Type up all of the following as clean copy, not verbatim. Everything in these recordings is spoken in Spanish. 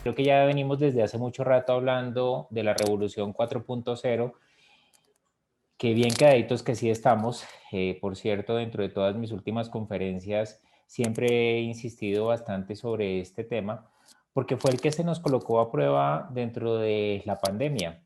Creo que ya venimos desde hace mucho rato hablando de la revolución 4.0, que bien quedaditos que sí estamos. Por cierto, dentro de todas mis últimas conferencias siempre he insistido bastante sobre este tema, porque fue el que se nos colocó a prueba dentro de la pandemia.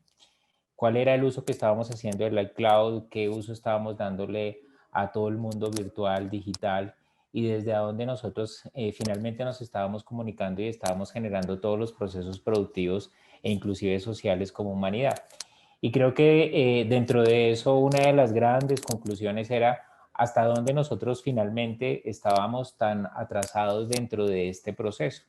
¿Cuál era el uso que estábamos haciendo del iCloud? ¿Qué uso estábamos dándole a todo el mundo virtual, digital? Y desde dónde nosotros finalmente nos estábamos comunicando y estábamos generando todos los procesos productivos e inclusive sociales como humanidad. Y creo que dentro de eso una de las grandes conclusiones era hasta dónde nosotros finalmente estábamos tan atrasados dentro de este proceso.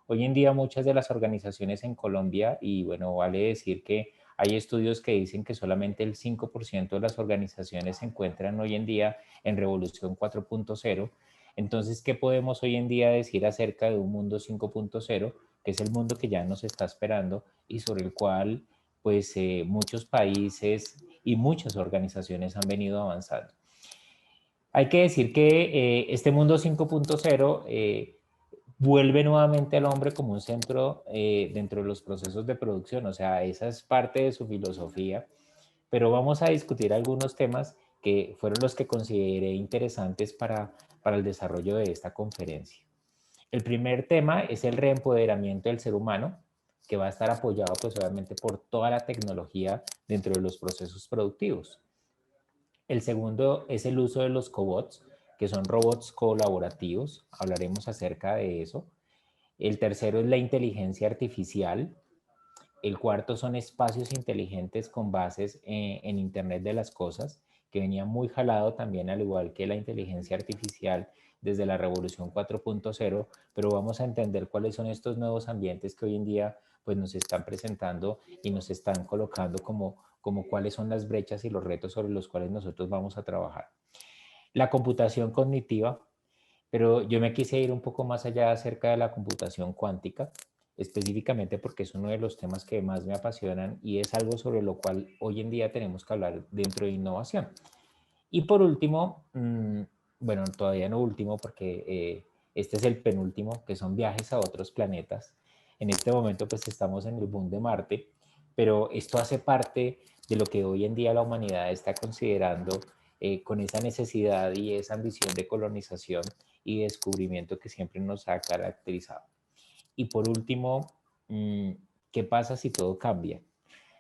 Hoy en día muchas de las organizaciones en Colombia, y bueno, vale decir que hay estudios que dicen que solamente el 5% de las organizaciones se encuentran hoy en día en Revolución 4.0. Entonces, ¿qué podemos hoy en día decir acerca de un mundo 5.0, que es el mundo que ya nos está esperando y sobre el cual pues muchos países y muchas organizaciones han venido avanzando? Hay que decir que este mundo 5.0 vuelve nuevamente al hombre como un centro dentro de los procesos de producción, o sea, esa es parte de su filosofía, pero vamos a discutir algunos temas que fueron los que consideré interesantes para el desarrollo de esta conferencia. El primer tema es el reempoderamiento del ser humano, que va a estar apoyado pues obviamente por toda la tecnología dentro de los procesos productivos. El segundo es el uso de los cobots, que son robots colaborativos. Hablaremos acerca de eso. El tercero es la inteligencia artificial. El cuarto son espacios inteligentes con bases en Internet de las Cosas, que venía muy jalado también, al igual que la inteligencia artificial desde la revolución 4.0, pero vamos a entender cuáles son estos nuevos ambientes que hoy en día pues, nos están presentando y nos están colocando como cuáles son las brechas y los retos sobre los cuales nosotros vamos a trabajar. La computación cognitiva, pero yo me quise ir un poco más allá acerca de la computación cuántica, específicamente porque es uno de los temas que más me apasionan y es algo sobre lo cual hoy en día tenemos que hablar dentro de innovación. Y por último, bueno, todavía no último porque este es el penúltimo, que son viajes a otros planetas. En este momento pues estamos en el boom de Marte, pero esto hace parte de lo que hoy en día la humanidad está considerando con esa necesidad y esa ambición de colonización y descubrimiento que siempre nos ha caracterizado. Y por último, ¿qué pasa si todo cambia?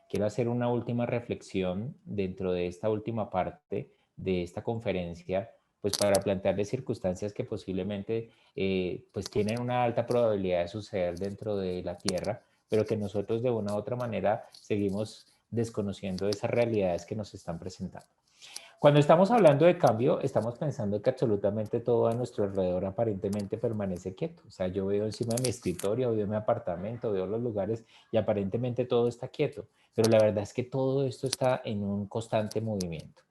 Quiero hacer una última reflexión dentro de esta última parte de esta conferencia, pues para plantearles circunstancias que posiblemente pues tienen una alta probabilidad de suceder dentro de la Tierra, pero que nosotros de una u otra manera seguimos desconociendo esas realidades que nos están presentando. Cuando estamos hablando de cambio, estamos pensando que absolutamente todo a nuestro alrededor aparentemente permanece quieto. O sea, yo veo encima de mi escritorio, veo mi apartamento, veo los lugares y aparentemente todo está quieto. Pero la verdad es que todo esto está en un constante movimiento.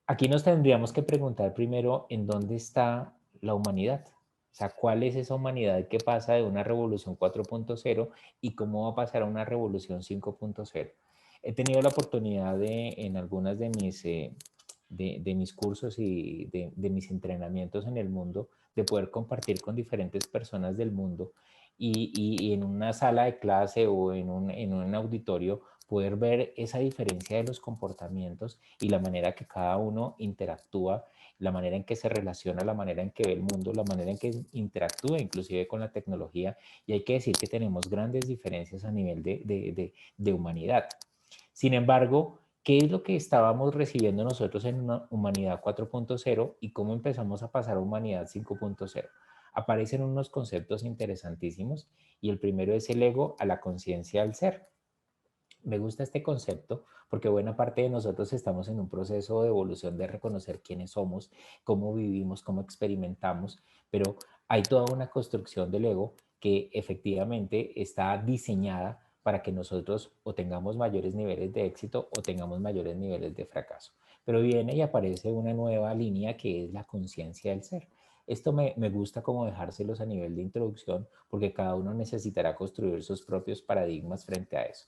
Aquí nos tendríamos que preguntar primero en dónde está la humanidad. O sea, ¿cuál es esa humanidad que pasa de una revolución 4.0 y cómo va a pasar a una revolución 5.0? He tenido la oportunidad en algunas de mis cursos y de mis entrenamientos en el mundo de poder compartir con diferentes personas del mundo y en una sala de clase o en un auditorio poder ver esa diferencia de los comportamientos y la manera que cada uno interactúa, la manera en que se relaciona, la manera en que ve el mundo, la manera en que interactúa inclusive con la tecnología. Y hay que decir que tenemos grandes diferencias a nivel de humanidad. Sin embargo, ¿qué es lo que estábamos recibiendo nosotros en una humanidad 4.0 y cómo empezamos a pasar a humanidad 5.0? Aparecen unos conceptos interesantísimos y el primero es el ego a la conciencia del ser. Me gusta este concepto porque buena parte de nosotros estamos en un proceso de evolución de reconocer quiénes somos, cómo vivimos, cómo experimentamos, pero hay toda una construcción del ego que efectivamente está diseñada para que nosotros o tengamos mayores niveles de éxito o tengamos mayores niveles de fracaso. Pero viene y aparece una nueva línea que es la conciencia del ser. Esto me gusta como dejárselos a nivel de introducción porque cada uno necesitará construir sus propios paradigmas frente a eso.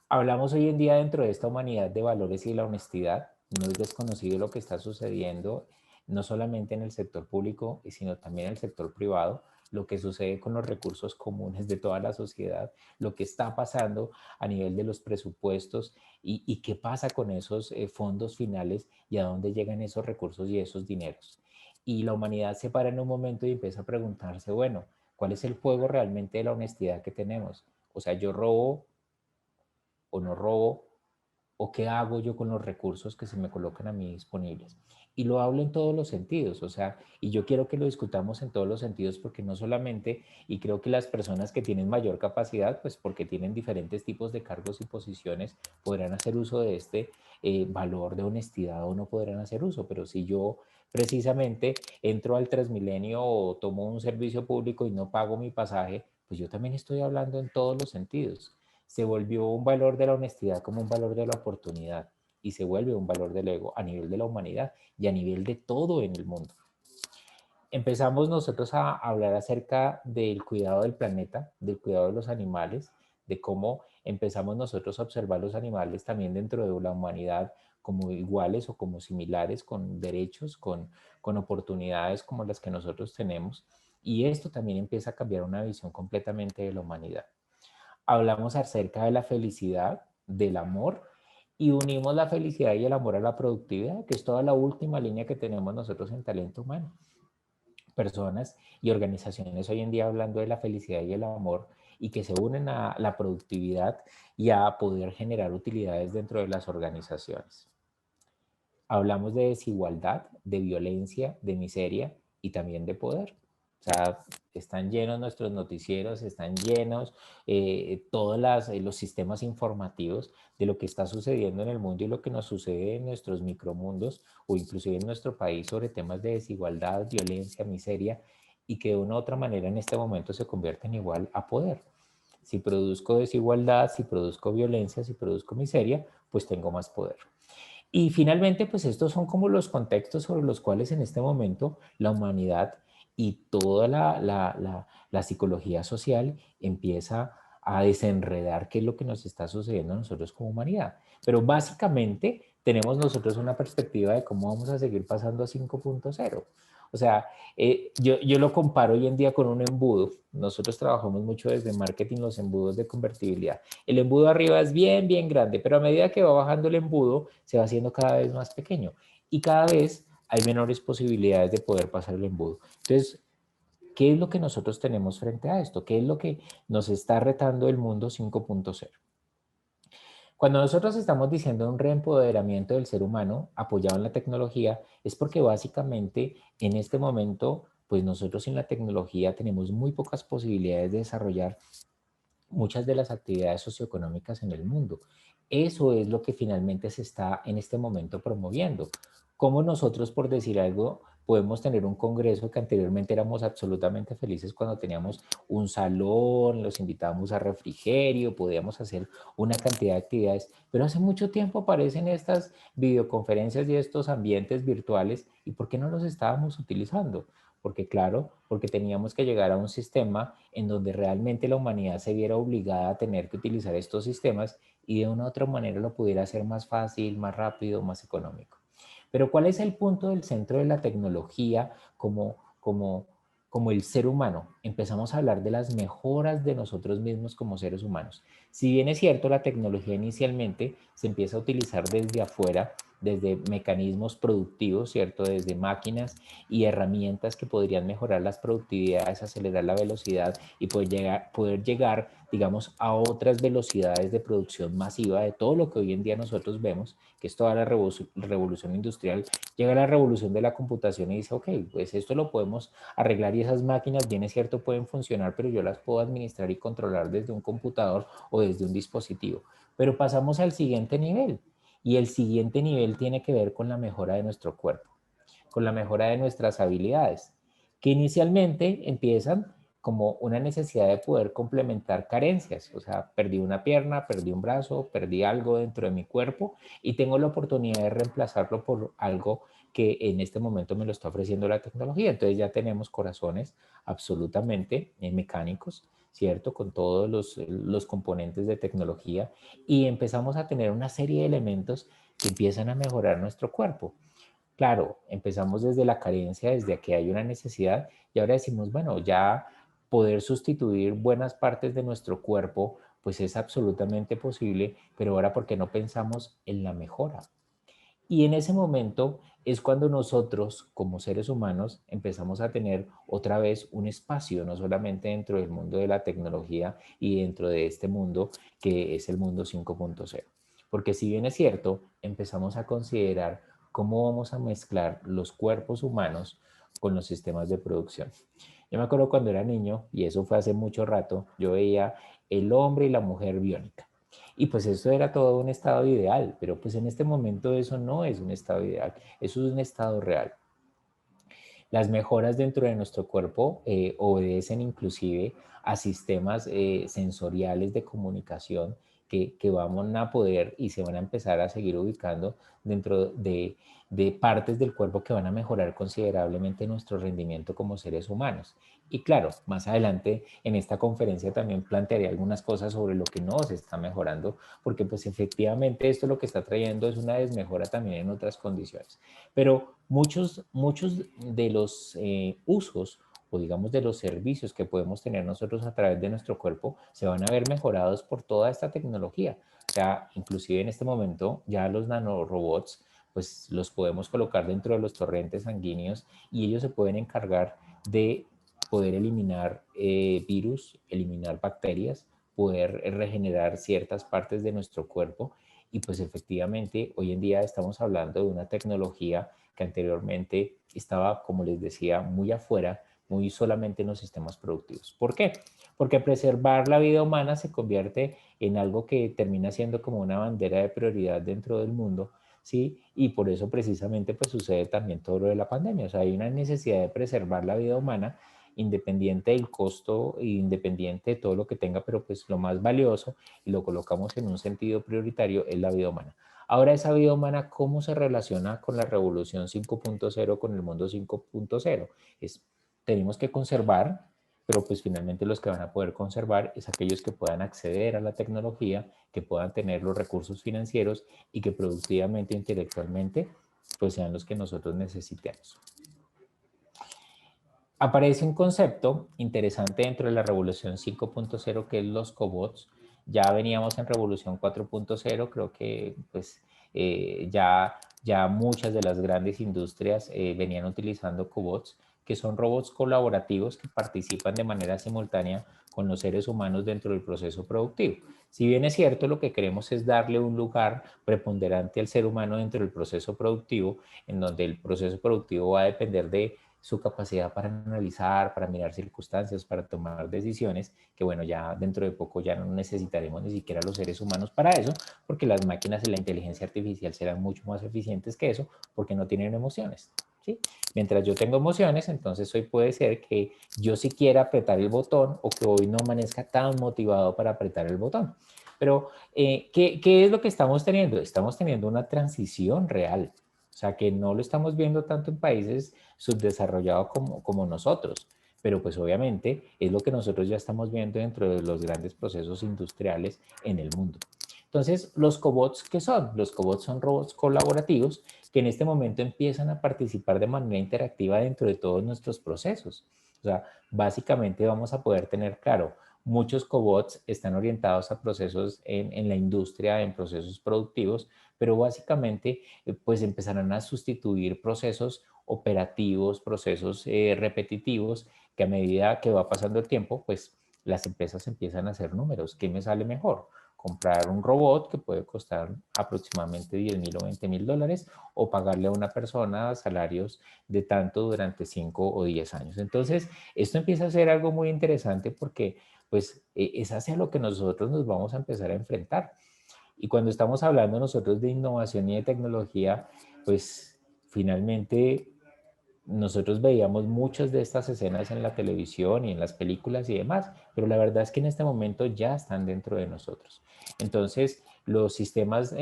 Hablamos hoy en día dentro de esta humanidad de valores y la honestidad. No es desconocido lo que está sucediendo, no solamente en el sector público, sino también en el sector privado, lo que sucede con los recursos comunes de toda la sociedad, lo que está pasando a nivel de los presupuestos y qué pasa con esos fondos finales y a dónde llegan esos recursos y esos dineros. Y la humanidad se para en un momento y empieza a preguntarse, bueno, ¿cuál es el juego realmente de la honestidad que tenemos? O sea, yo robo o no robo, o qué hago yo con los recursos que se me colocan a mí disponibles. Y lo hablo en todos los sentidos, o sea, y yo quiero que lo discutamos en todos los sentidos porque no solamente, y creo que las personas que tienen mayor capacidad, pues porque tienen diferentes tipos de cargos y posiciones, podrán hacer uso de este valor de honestidad o no podrán hacer uso, pero si yo precisamente entro al Transmilenio o tomo un servicio público y no pago mi pasaje, pues yo también estoy hablando en todos los sentidos. Se volvió un valor de la honestidad como un valor de la oportunidad y se vuelve un valor del ego a nivel de la humanidad y a nivel de todo en el mundo. Empezamos nosotros a hablar acerca del cuidado del planeta, del cuidado de los animales, de cómo empezamos nosotros a observar los animales también dentro de la humanidad como iguales o como similares, con derechos, con oportunidades como las que nosotros tenemos. Y esto también empieza a cambiar una visión completamente de la humanidad. Hablamos acerca de la felicidad, del amor, y unimos la felicidad y el amor a la productividad, que es toda la última línea que tenemos nosotros en talento humano. Personas y organizaciones hoy en día hablando de la felicidad y el amor y que se unen a la productividad y a poder generar utilidades dentro de las organizaciones. Hablamos de desigualdad, de violencia, de miseria y también de poder. O sea, están llenos nuestros noticieros, están llenos todos los sistemas informativos de lo que está sucediendo en el mundo y lo que nos sucede en nuestros micromundos o inclusive en nuestro país sobre temas de desigualdad, violencia, miseria y que de una u otra manera en este momento se convierten igual a poder. Si produzco desigualdad, si produzco violencia, si produzco miseria, pues tengo más poder. Y finalmente, pues estos son como los contextos sobre los cuales en este momento la humanidad y toda la psicología social empieza a desenredar qué es lo que nos está sucediendo a nosotros como humanidad. Pero básicamente tenemos nosotros una perspectiva de cómo vamos a seguir pasando a 5.0. O sea, yo lo comparo hoy en día con un embudo. Nosotros trabajamos mucho desde marketing los embudos de convertibilidad. El embudo arriba es bien, bien grande, pero a medida que va bajando el embudo, se va haciendo cada vez más pequeño y cada vez hay menores posibilidades de poder pasar el embudo. Entonces, ¿qué es lo que nosotros tenemos frente a esto? ¿Qué es lo que nos está retando el mundo 5.0? Cuando nosotros estamos diciendo un reempoderamiento del ser humano apoyado en la tecnología, es porque básicamente en este momento, pues nosotros en la tecnología tenemos muy pocas posibilidades de desarrollar muchas de las actividades socioeconómicas en el mundo. Eso es lo que finalmente se está en este momento promoviendo. ¿Cómo nosotros, por decir algo, podemos tener un congreso que anteriormente éramos absolutamente felices cuando teníamos un salón, los invitábamos a refrigerio, podíamos hacer una cantidad de actividades, pero hace mucho tiempo aparecen estas videoconferencias y estos ambientes virtuales y ¿por qué no los estábamos utilizando? Porque claro, porque teníamos que llegar a un sistema en donde realmente la humanidad se viera obligada a tener que utilizar estos sistemas y de una u otra manera lo pudiera hacer más fácil, más rápido, más económico. Pero ¿cuál es el punto del centro de la tecnología como el ser humano? Empezamos a hablar de las mejoras de nosotros mismos como seres humanos. Si bien es cierto, la tecnología inicialmente se empieza a utilizar desde afuera, desde mecanismos productivos, ¿cierto? Desde máquinas y herramientas que podrían mejorar las productividades, acelerar la velocidad y poder llegar, digamos, a otras velocidades de producción masiva de todo lo que hoy en día nosotros vemos, que es toda la revolución industrial. Llega la revolución de la computación y dice, ok, pues esto lo podemos arreglar y esas máquinas, bien es cierto, pueden funcionar, pero yo las puedo administrar y controlar desde un computador o desde un dispositivo. Pero pasamos al siguiente nivel y el siguiente nivel tiene que ver con la mejora de nuestro cuerpo, con la mejora de nuestras habilidades, que inicialmente empiezan como una necesidad de poder complementar carencias. O sea, perdí una pierna, perdí un brazo, perdí algo dentro de mi cuerpo y tengo la oportunidad de reemplazarlo por algo que en este momento me lo está ofreciendo la tecnología. Entonces ya tenemos corazones absolutamente mecánicos, ¿cierto? Con todos los componentes de tecnología y empezamos a tener una serie de elementos que empiezan a mejorar nuestro cuerpo. Claro, empezamos desde la carencia, desde que hay una necesidad y ahora decimos, bueno, ya poder sustituir buenas partes de nuestro cuerpo, pues es absolutamente posible, pero ahora ¿por qué no pensamos en la mejora? Y en ese momento es cuando nosotros, como seres humanos, empezamos a tener otra vez un espacio, no solamente dentro del mundo de la tecnología y dentro de este mundo que es el mundo 5.0. Porque si bien es cierto, empezamos a considerar cómo vamos a mezclar los cuerpos humanos con los sistemas de producción. Yo me acuerdo cuando era niño, y eso fue hace mucho rato, yo veía el hombre y la mujer biónica. Y pues eso era todo un estado ideal, pero pues en este momento eso no es un estado ideal, eso es un estado real. Las mejoras dentro de nuestro cuerpo obedecen inclusive a sistemas sensoriales de comunicación que van a poder y se van a empezar a seguir ubicando dentro de partes del cuerpo que van a mejorar considerablemente nuestro rendimiento como seres humanos. Y claro, más adelante en esta conferencia también plantearé algunas cosas sobre lo que no se está mejorando, porque pues efectivamente esto lo que está trayendo es una desmejora también en otras condiciones. Pero muchos de los usos o digamos de los servicios que podemos tener nosotros a través de nuestro cuerpo se van a ver mejorados por toda esta tecnología. O sea, inclusive en este momento ya los nanorobots pues los podemos colocar dentro de los torrentes sanguíneos y ellos se pueden encargar de poder eliminar virus, eliminar bacterias, poder regenerar ciertas partes de nuestro cuerpo y pues efectivamente hoy en día estamos hablando de una tecnología que anteriormente estaba, como les decía, muy afuera, muy solamente en los sistemas productivos. ¿Por qué? Porque preservar la vida humana se convierte en algo que termina siendo como una bandera de prioridad dentro del mundo, ¿sí? Y por eso precisamente pues sucede también todo lo de la pandemia. O sea, hay una necesidad de preservar la vida humana independiente del costo, independiente de todo lo que tenga, pero pues lo más valioso y lo colocamos en un sentido prioritario es la vida humana. Ahora esa vida humana, ¿cómo se relaciona con la revolución 5.0, con el mundo 5.0? Tenemos que conservar, pero pues finalmente los que van a poder conservar es aquellos que puedan acceder a la tecnología, que puedan tener los recursos financieros y que productivamente, intelectualmente, pues sean los que nosotros necesitemos. Aparece un concepto interesante dentro de la revolución 5.0 que es los cobots. Ya veníamos en revolución 4.0, creo que pues ya muchas de las grandes industrias venían utilizando cobots, que son robots colaborativos que participan de manera simultánea con los seres humanos dentro del proceso productivo. Si bien es cierto, lo que queremos es darle un lugar preponderante al ser humano dentro del proceso productivo, en donde el proceso productivo va a depender de su capacidad para analizar, para mirar circunstancias, para tomar decisiones, que bueno, ya dentro de poco ya no necesitaremos ni siquiera los seres humanos para eso, porque las máquinas y la inteligencia artificial serán mucho más eficientes que eso, porque no tienen emociones. ¿Sí? Mientras yo tengo emociones, entonces hoy puede ser que yo sí quiera apretar el botón o que hoy no amanezca tan motivado para apretar el botón. Pero, ¿qué es lo que estamos teniendo? Estamos teniendo una transición real. O sea, que no lo estamos viendo tanto en países subdesarrollados como nosotros, pero pues obviamente es lo que nosotros ya estamos viendo dentro de los grandes procesos industriales en el mundo. Entonces, ¿los cobots qué son? Los cobots son robots colaborativos que en este momento empiezan a participar de manera interactiva dentro de todos nuestros procesos. O sea, básicamente vamos a poder tener claro, muchos cobots están orientados a procesos en la industria, en procesos productivos, pero básicamente pues empezarán a sustituir procesos operativos, procesos repetitivos, que a medida que va pasando el tiempo, pues las empresas empiezan a hacer números. ¿Qué me sale mejor? Comprar un robot que puede costar aproximadamente 10.000 o 20.000 dólares o pagarle a una persona salarios de tanto durante 5 o 10 años. Entonces, esto empieza a ser algo muy interesante porque pues es hacia lo que nosotros nos vamos a empezar a enfrentar. Y cuando estamos hablando nosotros de innovación y de tecnología, pues finalmente nosotros veíamos muchas de estas escenas en la televisión y en las películas y demás, pero la verdad es que en este momento ya están dentro de nosotros. Entonces, los sistemas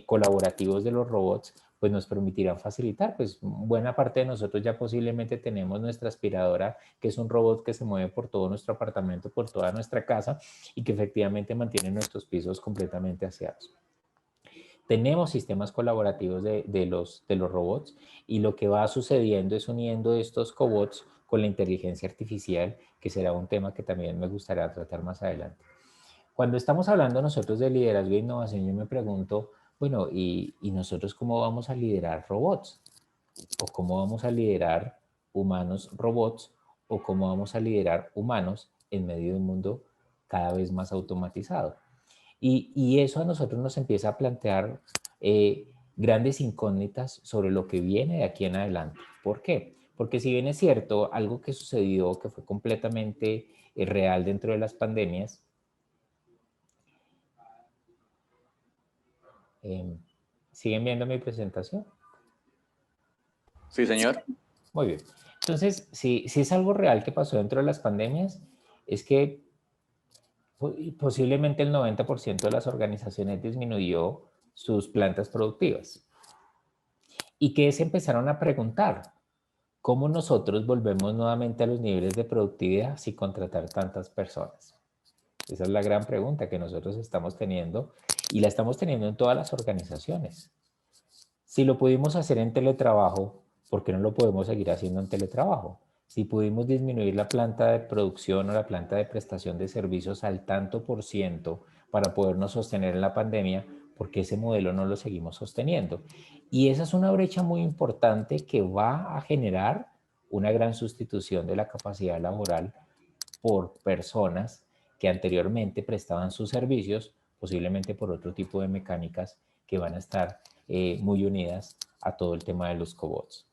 colaborativos de los robots pues nos permitirán facilitar, pues buena parte de nosotros ya posiblemente tenemos nuestra aspiradora, que es un robot que se mueve por todo nuestro apartamento, por toda nuestra casa y que efectivamente mantiene nuestros pisos completamente aseados. Tenemos sistemas colaborativos de los robots y lo que va sucediendo es uniendo estos cobots con la inteligencia artificial, que será un tema que también me gustaría tratar más adelante. Cuando estamos hablando nosotros de liderazgo e innovación, yo me pregunto, bueno, ¿y nosotros cómo vamos a liderar robots? ¿O cómo vamos a liderar humanos robots? ¿O cómo vamos a liderar humanos en medio de un mundo cada vez más automatizado? Y eso a nosotros nos empieza a plantear grandes incógnitas sobre lo que viene de aquí en adelante. ¿Por qué? Porque si bien es cierto, algo que sucedió que fue completamente real dentro de las pandemias, eh, ¿siguen viendo mi presentación? Sí, señor. Muy bien. Entonces, si es algo real que pasó dentro de las pandemias, es que posiblemente el 90% de las organizaciones disminuyó sus plantas productivas. Y que se empezaron a preguntar, ¿cómo nosotros volvemos nuevamente a los niveles de productividad sin contratar tantas personas? Esa es la gran pregunta que nosotros estamos teniendo y la estamos teniendo en todas las organizaciones. Si lo pudimos hacer en teletrabajo, ¿por qué no lo podemos seguir haciendo en teletrabajo? Si pudimos disminuir la planta de producción o la planta de prestación de servicios al tanto por ciento para podernos sostener en la pandemia, ¿por qué ese modelo no lo seguimos sosteniendo? Y esa es una brecha muy importante que va a generar una gran sustitución de la capacidad laboral por personas que anteriormente prestaban sus servicios, posiblemente por otro tipo de mecánicas que van a estar muy unidas a todo el tema de los cobots.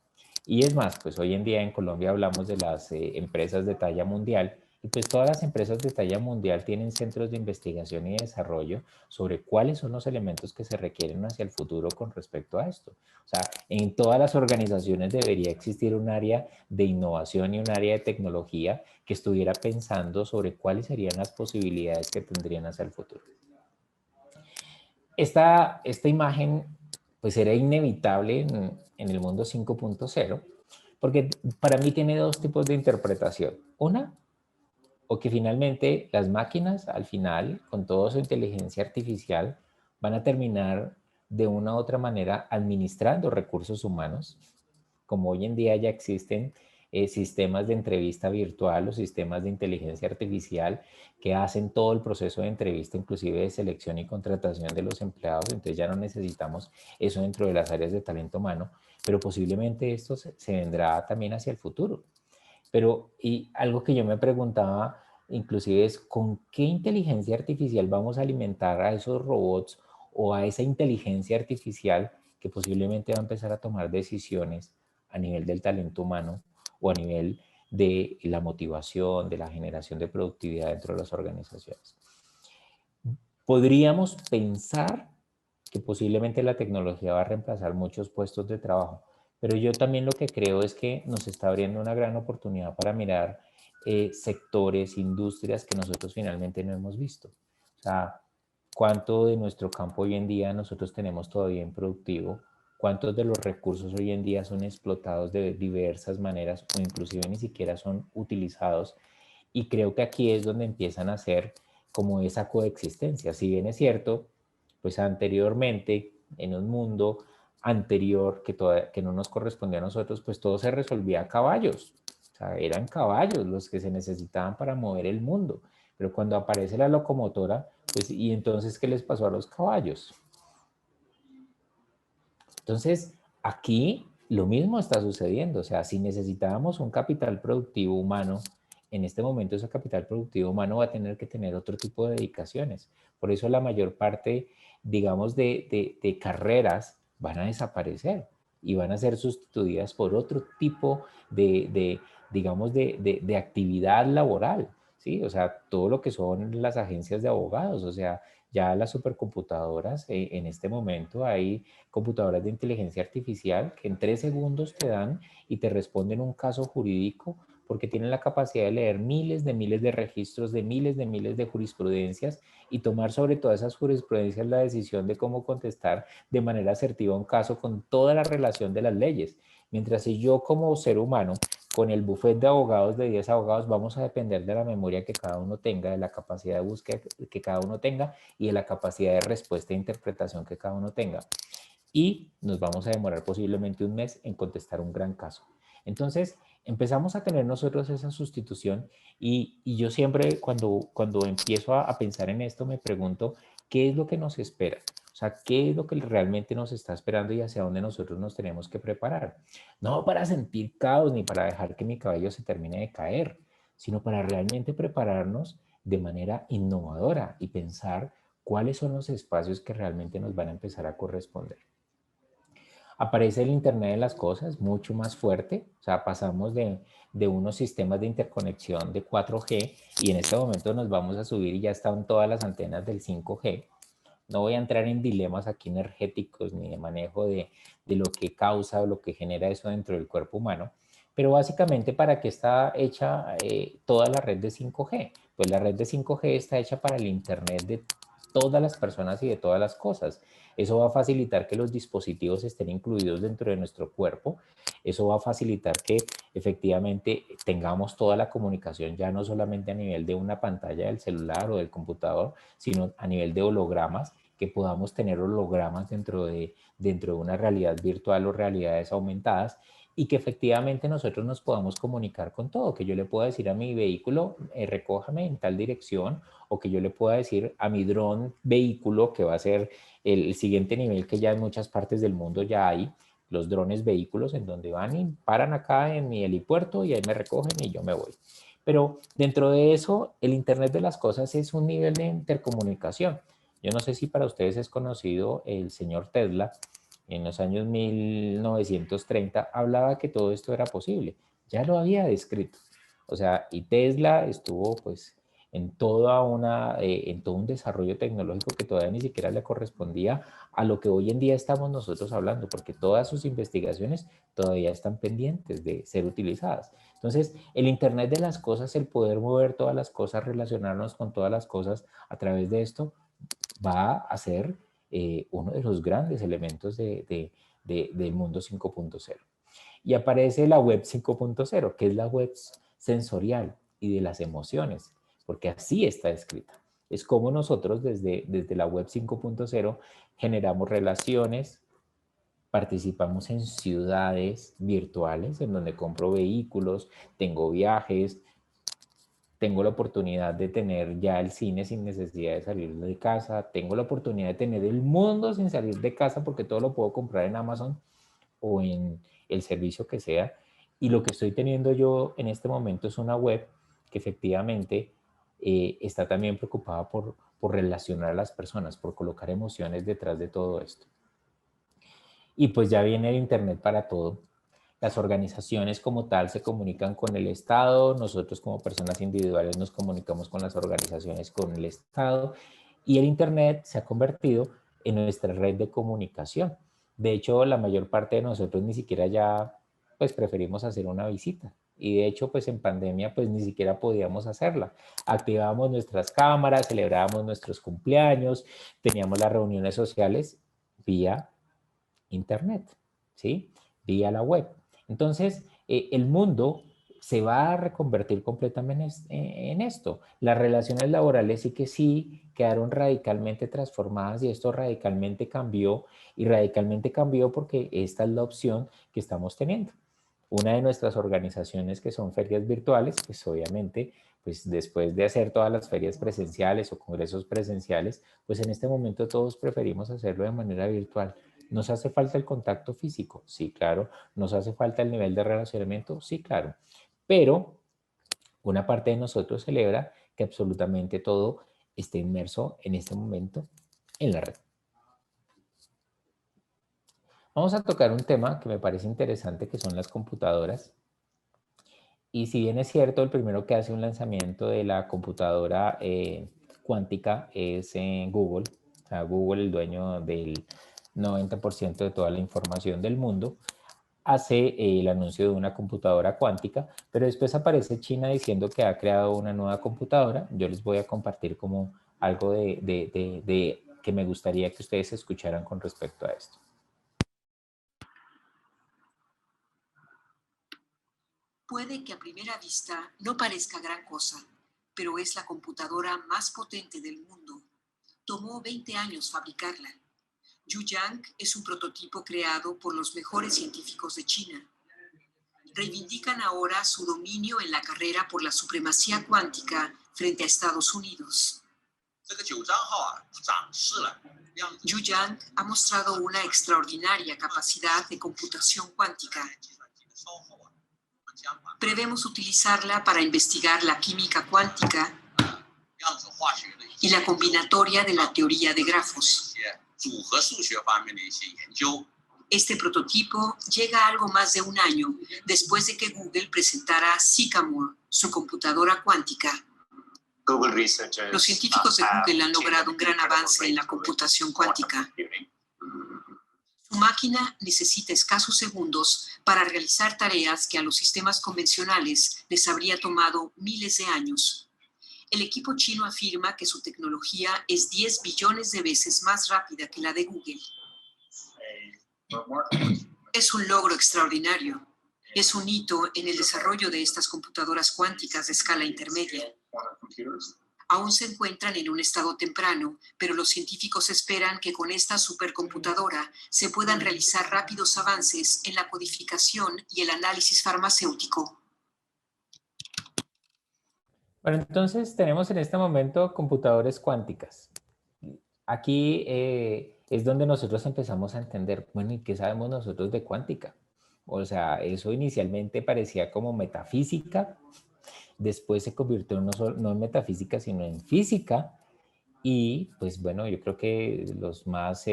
Y es más, pues hoy en día en Colombia hablamos de las empresas de talla mundial y pues todas las empresas de talla mundial tienen centros de investigación y desarrollo sobre cuáles son los elementos que se requieren hacia el futuro con respecto a esto. O sea, en todas las organizaciones debería existir un área de innovación y un área de tecnología que estuviera pensando sobre cuáles serían las posibilidades que tendrían hacia el futuro. Esta imagen pues era inevitable en el mundo 5.0 porque para mí tiene dos tipos de interpretación. Una, o que finalmente las máquinas al final, con toda su inteligencia artificial, van a terminar de una u otra manera administrando recursos humanos, como hoy en día ya existen sistemas de entrevista virtual o sistemas de inteligencia artificial que hacen todo el proceso de entrevista, inclusive de selección y contratación de los empleados, entonces ya no necesitamos eso dentro de las áreas de talento humano, pero posiblemente esto se vendrá también hacia el futuro. Pero y algo que yo me preguntaba inclusive es con qué inteligencia artificial vamos a alimentar a esos robots o a esa inteligencia artificial que posiblemente va a empezar a tomar decisiones a nivel del talento humano o a nivel de la motivación, de la generación de productividad dentro de las organizaciones. Podríamos pensar que posiblemente la tecnología va a reemplazar muchos puestos de trabajo, pero yo también lo que creo es que nos está abriendo una gran oportunidad para mirar sectores, industrias que nosotros finalmente no hemos visto. O sea, ¿cuánto de nuestro campo hoy en día nosotros tenemos todavía improductivo? ¿Cuántos de los recursos hoy en día son explotados de diversas maneras o inclusive ni siquiera son utilizados? Y creo que aquí es donde empiezan a hacer como esa coexistencia. Si bien es cierto, pues anteriormente, en un mundo anterior que no nos correspondía a nosotros, pues todo se resolvía a caballos. O sea, eran caballos los que se necesitaban para mover el mundo. Pero cuando aparece la locomotora, pues, ¿y entonces qué les pasó a los caballos? Entonces, aquí lo mismo está sucediendo. O sea, si necesitábamos un capital productivo humano, en este momento ese capital productivo humano va a tener que tener otro tipo de dedicaciones. Por eso la mayor parte, digamos, de carreras van a desaparecer y van a ser sustituidas por otro tipo digamos, de actividad laboral. ¿Sí? O sea, todo lo que son las agencias de abogados, o sea, ya las supercomputadoras, en este momento hay computadoras de inteligencia artificial que en 3 segundos te dan y te responden un caso jurídico porque tienen la capacidad de leer miles de registros de miles de jurisprudencias y tomar sobre todas esas jurisprudencias la decisión de cómo contestar de manera asertiva un caso con toda la relación de las leyes. Mientras si yo como ser humano, con el buffet de abogados, de 10 abogados, vamos a depender de la memoria que cada uno tenga, de la capacidad de búsqueda que cada uno tenga y de la capacidad de respuesta e interpretación que cada uno tenga. Y nos vamos a demorar posiblemente un mes en contestar un gran caso. Entonces, Empezamos a tener nosotros esa sustitución y yo siempre cuando empiezo a pensar en esto me pregunto, ¿qué es lo que nos espera? O sea, ¿qué es lo que realmente nos está esperando y hacia dónde nosotros nos tenemos que preparar? No para sentir caos ni para dejar que mi cabello se termine de caer, sino para realmente prepararnos de manera innovadora y pensar cuáles son los espacios que realmente nos van a empezar a corresponder. Aparece el Internet de las cosas mucho más fuerte, o sea, pasamos de unos sistemas de interconexión de 4G y en este momento nos vamos a subir y ya están todas las antenas del 5G. No voy a entrar en dilemas aquí energéticos ni de manejo de lo que causa o lo que genera eso dentro del cuerpo humano, pero básicamente para qué está hecha toda la red de 5G. Pues la red de 5G está hecha para el Internet de todas las personas y de todas las cosas. Eso va a facilitar que los dispositivos estén incluidos dentro de nuestro cuerpo. Eso va a facilitar que efectivamente tengamos toda la comunicación ya no solamente a nivel de una pantalla del celular o del computador, sino a nivel de hologramas, que podamos tener hologramas dentro de una realidad virtual o realidades aumentadas y que efectivamente nosotros nos podamos comunicar con todo, que yo le pueda decir a mi vehículo, recójame en tal dirección, o que yo le pueda decir a mi dron vehículo, que va a ser el siguiente nivel que ya en muchas partes del mundo ya hay, los drones vehículos en donde van y paran acá en mi helipuerto y ahí me recogen y yo me voy. Pero dentro de eso, el Internet de las cosas es un nivel de intercomunicación. Yo no sé si para ustedes es conocido el señor Tesla, en los años 1930 hablaba que todo esto era posible. Ya lo había descrito. O sea, y Tesla estuvo pues en todo un desarrollo tecnológico que todavía ni siquiera le correspondía a lo que hoy en día estamos nosotros hablando, porque todas sus investigaciones todavía están pendientes de ser utilizadas. Entonces, el Internet de las cosas, el poder mover todas las cosas, relacionarnos con todas las cosas a través de esto, va a ser uno de los grandes elementos del mundo 5.0. Y aparece la web 5.0, que es la web sensorial y de las emociones, porque así está escrita. Es como nosotros desde la web 5.0 generamos relaciones, participamos en ciudades virtuales en donde compro vehículos, tengo viajes, tengo la oportunidad de tener ya el cine sin necesidad de salir de casa, tengo la oportunidad de tener el mundo sin salir de casa porque todo lo puedo comprar en Amazon o en el servicio que sea. Y lo que estoy teniendo yo en este momento es una web que efectivamente está también preocupada por relacionar a las personas, por colocar emociones detrás de todo esto. Y pues ya viene el Internet para todo. Las organizaciones como tal se comunican con el Estado, nosotros como personas individuales nos comunicamos con las organizaciones, con el Estado, y el Internet se ha convertido en nuestra red de comunicación. De hecho, la mayor parte de nosotros ni siquiera ya pues preferimos hacer una visita. Y de hecho, pues en pandemia, pues ni siquiera podíamos hacerla. Activábamos nuestras cámaras, celebrábamos nuestros cumpleaños, teníamos las reuniones sociales vía Internet, ¿sí? Vía la web. Entonces, el mundo se va a reconvertir completamente en esto. Las relaciones laborales sí que sí quedaron radicalmente transformadas y esto radicalmente cambió porque esta es la opción que estamos teniendo. Una de nuestras organizaciones que son ferias virtuales, pues obviamente, pues después de hacer todas las ferias presenciales o congresos presenciales, pues en este momento todos preferimos hacerlo de manera virtual. ¿Nos hace falta el contacto físico? Sí, claro. ¿Nos hace falta el nivel de relacionamiento? Sí, claro. Pero una parte de nosotros celebra que absolutamente todo esté inmerso en este momento en la red. Vamos a tocar un tema que me parece interesante, que son las computadoras. Y si bien es cierto, el primero que hace un lanzamiento de la computadora cuántica es Google, o sea, Google, el dueño del 90% de toda la información del mundo, hace el anuncio de una computadora cuántica, pero después aparece China diciendo que ha creado una nueva computadora. Yo les voy a compartir como algo de que me gustaría que ustedes escucharan con respecto a esto. Puede que a primera vista no parezca gran cosa, pero es la computadora más potente del mundo. Tomó 20 años fabricarla. Yuyang es un prototipo creado por los mejores científicos de China. reivindican ahora su dominio en la carrera por la supremacía cuántica frente a Estados Unidos. Yu Yang ha mostrado una extraordinaria capacidad de computación cuántica. Prevemos utilizarla para investigar la química cuántica y la combinatoria de la teoría de grafos. Este prototipo llega a algo más de un año después de que Google presentara Sycamore, su computadora cuántica. Los científicos de Google han logrado un gran avance en la computación cuántica. Su máquina necesita escasos segundos para realizar tareas que a los sistemas convencionales les habría tomado miles de años. El equipo chino afirma que su tecnología es 10 billones de veces más rápida que la de Google. Es un logro extraordinario. Es un hito en el desarrollo de estas computadoras cuánticas de escala intermedia. Aún se encuentran en un estado temprano, pero los científicos esperan que con esta supercomputadora se puedan realizar rápidos avances en la codificación y el análisis farmacéutico. Bueno, entonces tenemos en este momento computadoras cuánticas. Aquí es donde nosotros empezamos a entender, bueno, ¿y qué sabemos nosotros de cuántica? O sea, eso inicialmente parecía como metafísica, después se convirtió no en metafísica, sino en física, y pues bueno, yo creo que los más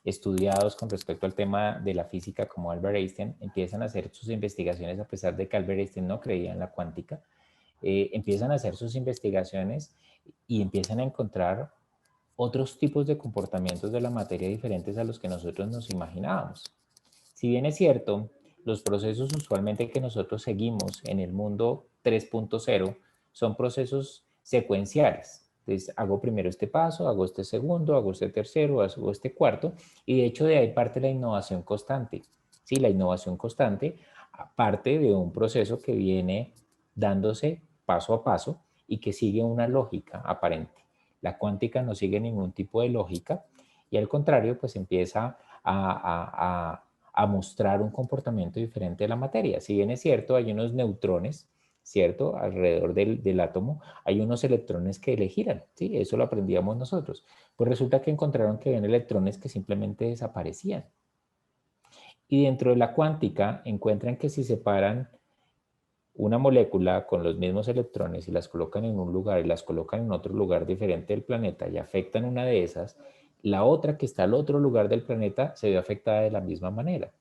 estudiados con respecto al tema de la física, como Albert Einstein, empiezan a hacer sus investigaciones, a pesar de que Albert Einstein no creía en la cuántica, empiezan a hacer sus investigaciones y empiezan a encontrar otros tipos de comportamientos de la materia diferentes a los que nosotros nos imaginábamos. Si bien es cierto, los procesos usualmente que nosotros seguimos en el mundo 3.0 son procesos secuenciales. Entonces, hago primero este paso, hago este segundo, hago este tercero, hago este cuarto, y de hecho de ahí parte la innovación constante. Sí, la innovación constante parte de un proceso que viene dándose paso a paso y que sigue una lógica aparente. La cuántica no sigue ningún tipo de lógica y al contrario, pues empieza a mostrar un comportamiento diferente de la materia. Si bien es cierto, hay unos neutrones, ¿cierto? Alrededor del átomo hay unos electrones que le giran, ¿sí? Eso lo aprendíamos nosotros. Pues resulta que encontraron que había electrones que simplemente desaparecían. Y dentro de la cuántica encuentran que si separan una molécula con los mismos electrones y las colocan en un lugar y las colocan en otro lugar diferente del planeta y afectan una de esas, la otra que está al otro lugar del planeta se ve afectada de la misma manera.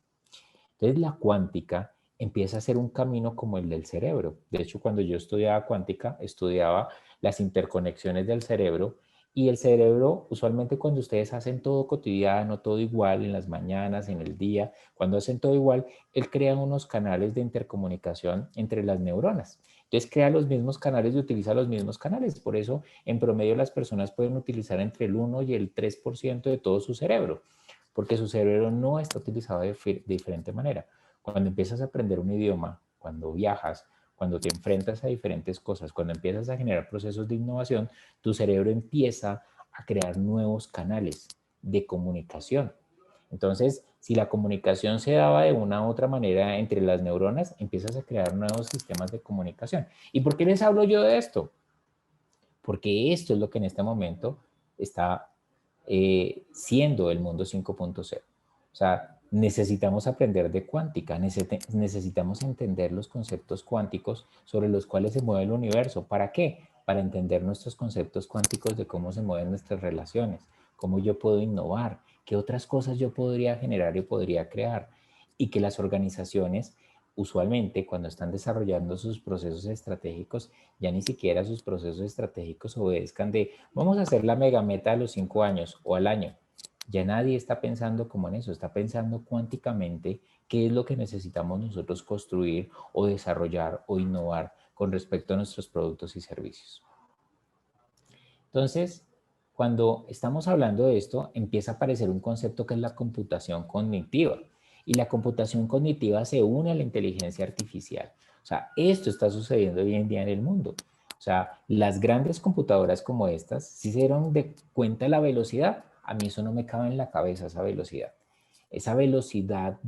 Entonces la cuántica empieza a ser un camino como el del cerebro. De hecho, cuando yo estudiaba cuántica, estudiaba las interconexiones del cerebro y el cerebro, usualmente cuando ustedes hacen todo cotidiano, todo igual, en las mañanas, en el día, cuando hacen todo igual, él crea unos canales de intercomunicación entre las neuronas. Entonces crea los mismos canales y utiliza los mismos canales. Por eso, en promedio, las personas pueden utilizar entre el 1 y el 3% de todo su cerebro, porque su cerebro no está utilizado de diferente manera. Cuando empiezas a aprender un idioma, cuando viajas, cuando te enfrentas a diferentes cosas, cuando empiezas a generar procesos de innovación, tu cerebro empieza a crear nuevos canales de comunicación. Entonces, si la comunicación se daba de una u otra manera entre las neuronas, empiezas a crear nuevos sistemas de comunicación. ¿Y por qué les hablo yo de esto? Porque esto es lo que en este momento está siendo el mundo 5.0. O sea, necesitamos aprender de cuántica, necesitamos entender los conceptos cuánticos sobre los cuales se mueve el universo. ¿Para qué? Para entender nuestros conceptos cuánticos de cómo se mueven nuestras relaciones, cómo yo puedo innovar, qué otras cosas yo podría generar y podría crear, y que las organizaciones usualmente cuando están desarrollando sus procesos estratégicos, ya ni siquiera sus procesos estratégicos obedezcan de vamos a hacer la mega meta a los 5 años o al año. Ya nadie está pensando como en eso, está pensando cuánticamente qué es lo que necesitamos nosotros construir o desarrollar o innovar con respecto a nuestros productos y servicios. Entonces, cuando estamos hablando de esto, empieza a aparecer un concepto que es la computación cognitiva. Y la computación cognitiva se une a la inteligencia artificial. O sea, esto está sucediendo hoy en día en el mundo. O sea, las grandes computadoras como estas, si se dieron de cuenta la velocidad, a mí eso no me cabe en la cabeza, esa velocidad. Esa velocidad